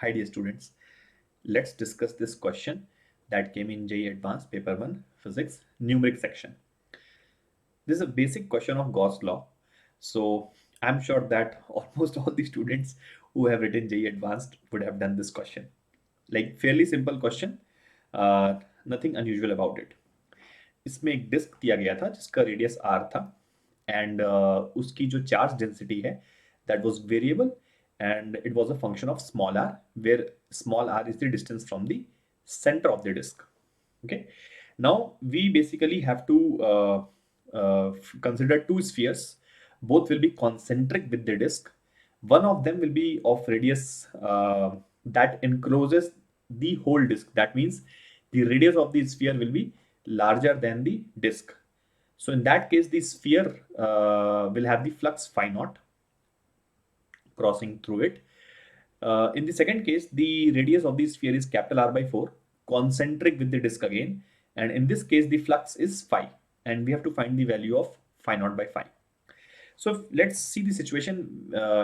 Hi dear students, let's discuss this question that came in JEE Advanced Paper 1 Physics Numeric section. This is a basic question of Gauss law. So I'm sure that almost all the students who have written JEE Advanced would have done this question. Like fairly simple question, nothing unusual about it. इसमें एक disc दिया गया था जिसका radius r था and उसकी जो charge density है that was variable and it was a function of small r where small r is the distance from the center of the disk. Okay, now we basically have to consider two spheres. Both will be concentric with the disk. One of them will be of radius that encloses the whole disk. That means the radius of the sphere will be larger than the disk. So in that case, the sphere will have the flux phi naught crossing through it. In the second case, the radius of the sphere is capital R by 4, concentric with the disk again. And in this case, the flux is phi. And we have to find the value of phi naught by phi. So let's see the situation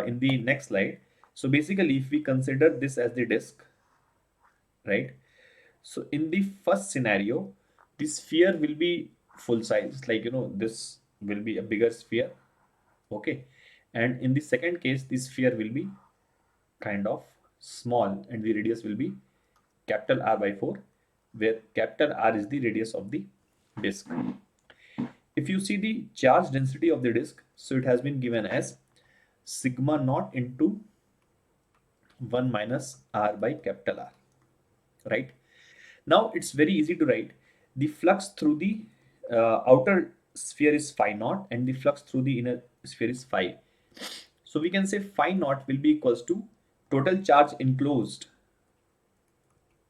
in the next slide. So basically, if we consider this as the disk, right? So in the first scenario, the sphere will be full size, like this will be a bigger sphere, okay. And in the second case, the sphere will be kind of small, and the radius will be capital R by 4, where capital R is the radius of the disk. If you see the charge density of the disk, so it has been given as sigma naught into 1 minus R by capital R, right? Now it's very easy to write. The flux through the outer sphere is phi naught and the flux through the inner sphere is phi. So we can say phi naught will be equals to total charge enclosed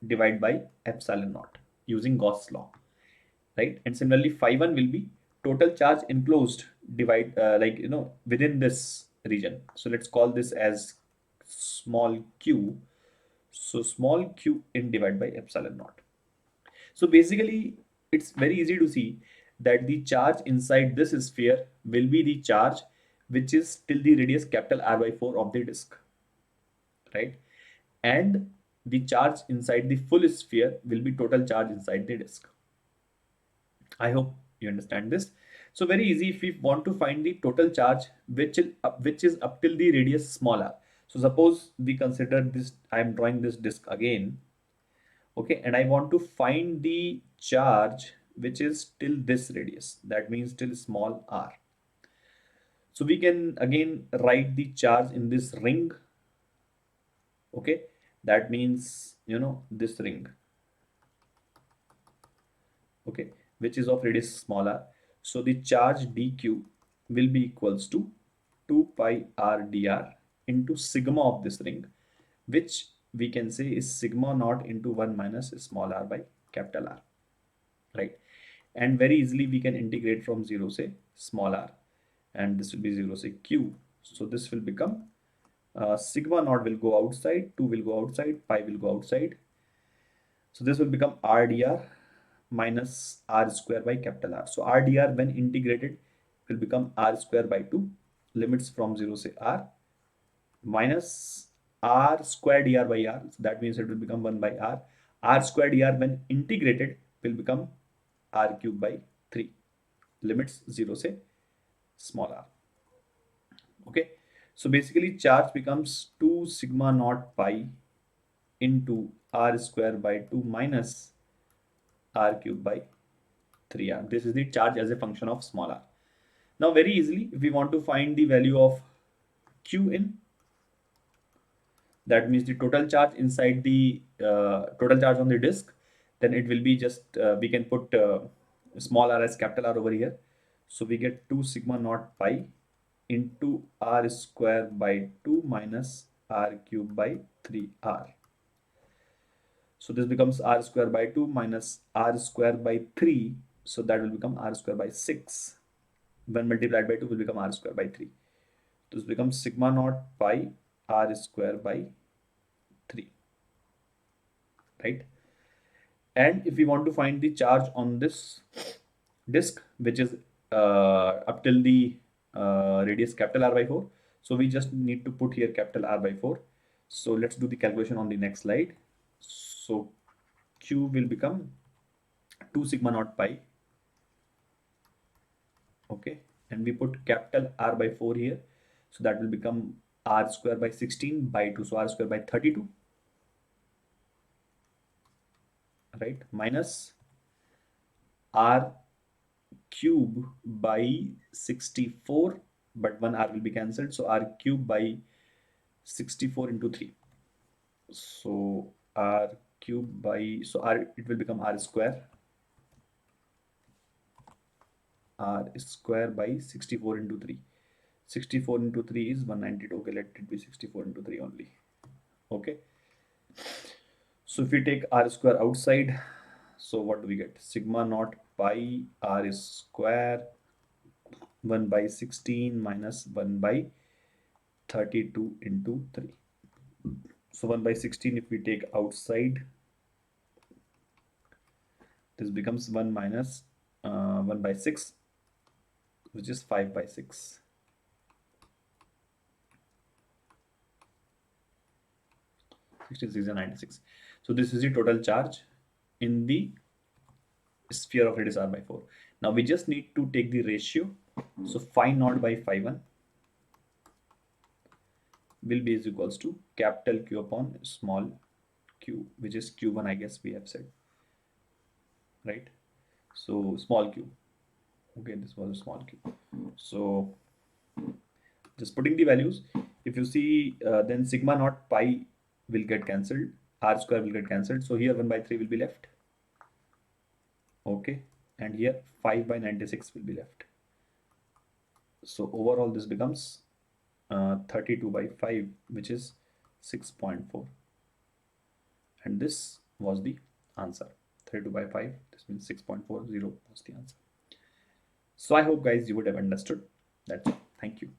divided by epsilon naught using Gauss law, right? And similarly phi 1 will be total charge enclosed divide within this region. So let's call this as small q. So small q in divided by epsilon naught. So basically, it's very easy to see that the charge inside this sphere will be the charge which is till the radius capital R by 4 of the disk, right? And the charge inside the full sphere will be total charge inside the disk. I hope you understand this. So very easy, if we want to find the total charge which is up till the radius small r. So suppose we consider this, I am drawing this disk again, okay, and I want to find the charge which is till this radius, that means till small r. So we can again write the charge in this ring, okay, that means this ring, okay, which is of radius small r. So the charge dq will be equals to 2 pi r dr into sigma of this ring, which we can say is sigma naught into 1 minus small r by capital R, right? And very easily we can integrate from 0 say small r, and this will be 0 say q. So this will become sigma naught will go outside, 2 will go outside, pi will go outside. So this will become r dr minus r square by capital R. So r dr when integrated will become r square by 2, limits from 0 say r, minus r square dr by r. So that means it will become 1 by r. R square dr when integrated will become r cube by 3, limits 0 say small r. Okay, so basically charge becomes 2 sigma naught pi into r square by 2 minus r cube by 3r. This is the charge as a function of small r. Now very easily, if we want to find the value of q in, that means the total charge inside the total charge on the disk, then it will be just we can put small r as capital R over here. So we get 2 sigma naught pi into r square by 2 minus r cube by 3r. So this becomes r square by 2 minus r square by 3. So that will become r square by 6. When multiplied by 2 will become r square by 3. This becomes sigma naught pi r square by 3, right? And if we want to find the charge on this disk, which is up till the radius capital R by 4, so we just need to put here capital R by 4. So let's do the calculation on the next slide. So q will become 2 sigma naught pi. Okay, and we put capital R by 4 here, so that will become R square by 16 by 2, so R square by 32, right, minus R cube by 64, but one R will be cancelled, so R cube by 64 into 3. So R cube by, so R, it will become R square by 64 into 3. 64 into 3 is 192. Okay, let it be 64 into 3 only. Okay, so if we take R square outside, so what do we get? Sigma naught pi R square 1 by 16 minus 1 by 32 into 3. So 1 by 16, if we take outside, this becomes 1 minus 1 by 6, which is 5 by 6. 66 and 96. So this is the total charge in the sphere of radius r by 4. Now we just need to take the ratio. So phi naught by phi 1 will be is equals to capital Q upon small q, which is q1, I guess we have said, right? So small q. Okay, this was a small q. So just putting the values, if you see, then sigma naught pi will get cancelled, r square will get cancelled, so here 1 by 3 will be left. Okay, and here 5 by 96 will be left. So overall this becomes 32 by 5, which is 6.4, and this was the answer. 32 by 5, this means 6.40 was the answer. So I hope guys you would have understood. That's it. Thank you.